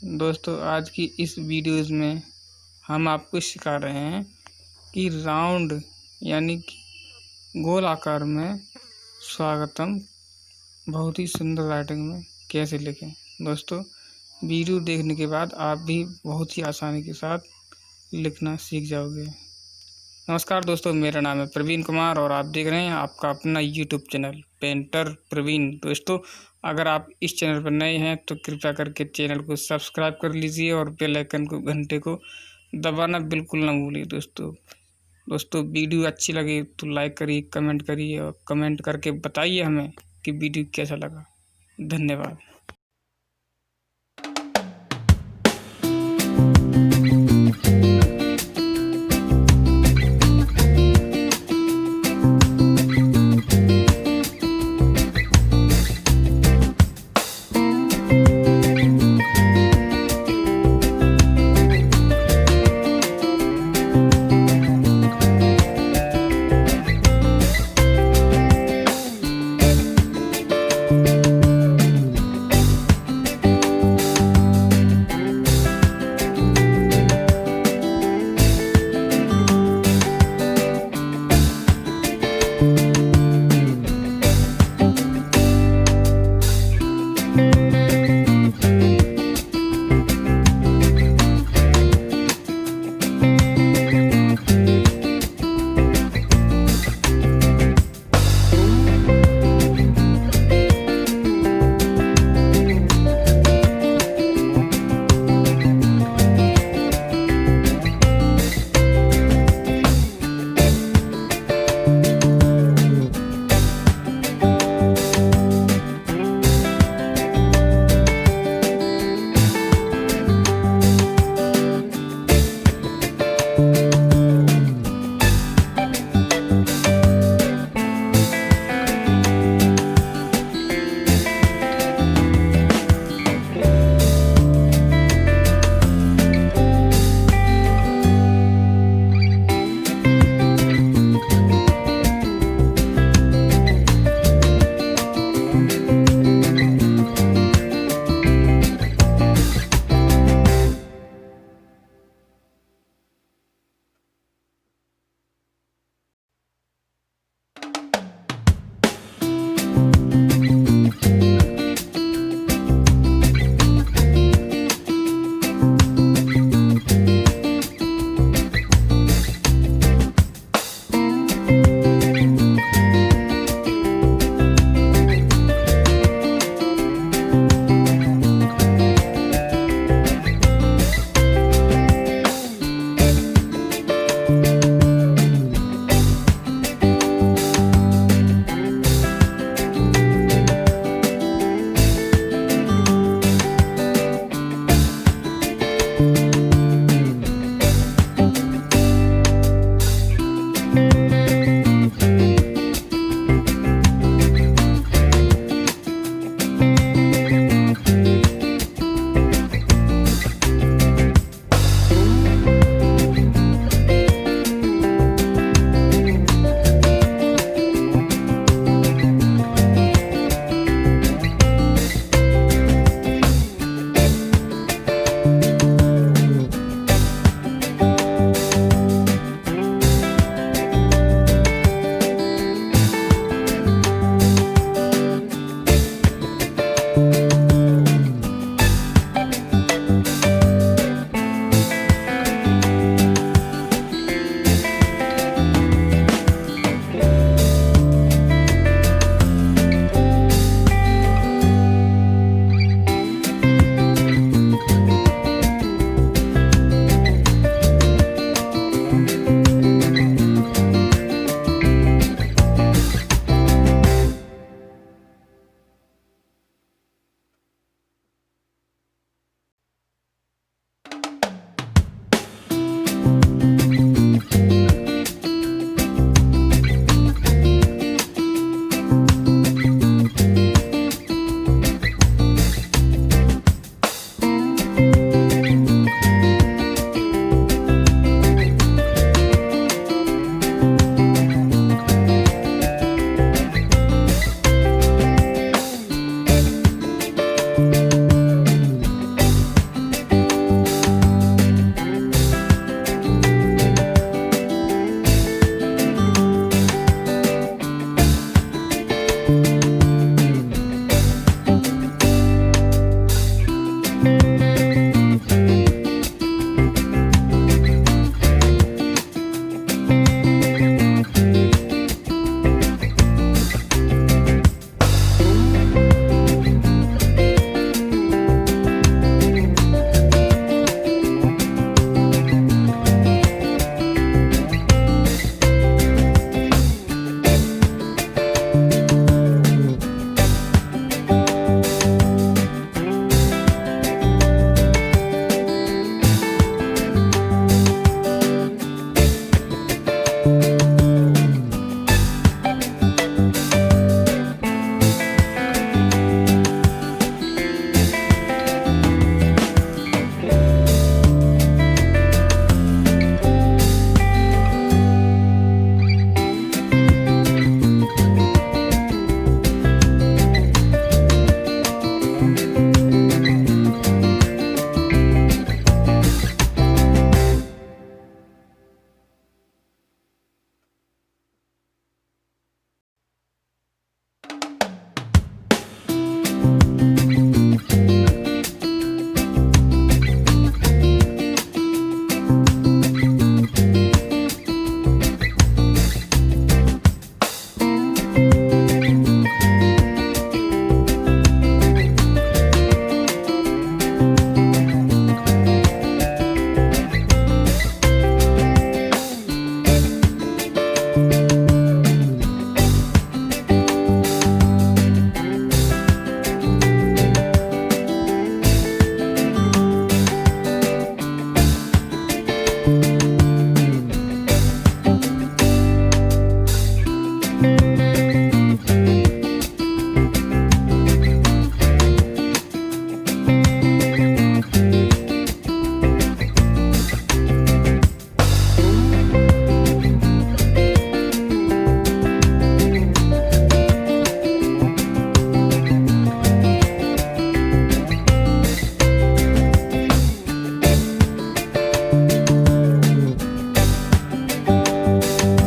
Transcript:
दोस्तों आज की इस वीडियोज़ में हम आपको सिखा रहे हैं कि राउंड यानी कि गोल आकार में स्वागतम बहुत ही सुंदर राइटिंग में कैसे लिखें। दोस्तों वीडियो देखने के बाद आप भी बहुत ही आसानी के साथ लिखना सीख जाओगे। नमस्कार दोस्तों, मेरा नाम है प्रवीण कुमार और आप देख रहे हैं आपका अपना यूट्यूब चैनल पेंटर प्रवीण। दोस्तों अगर आप इस चैनल पर नए हैं तो कृपया करके चैनल को सब्सक्राइब कर लीजिए और बेल आइकन को घंटे को दबाना बिल्कुल ना भूलिए। दोस्तों वीडियो अच्छी लगे तो लाइक करिए, कमेंट करिए और कमेंट करके बताइए हमें कि वीडियो कैसा लगा। धन्यवाद। है।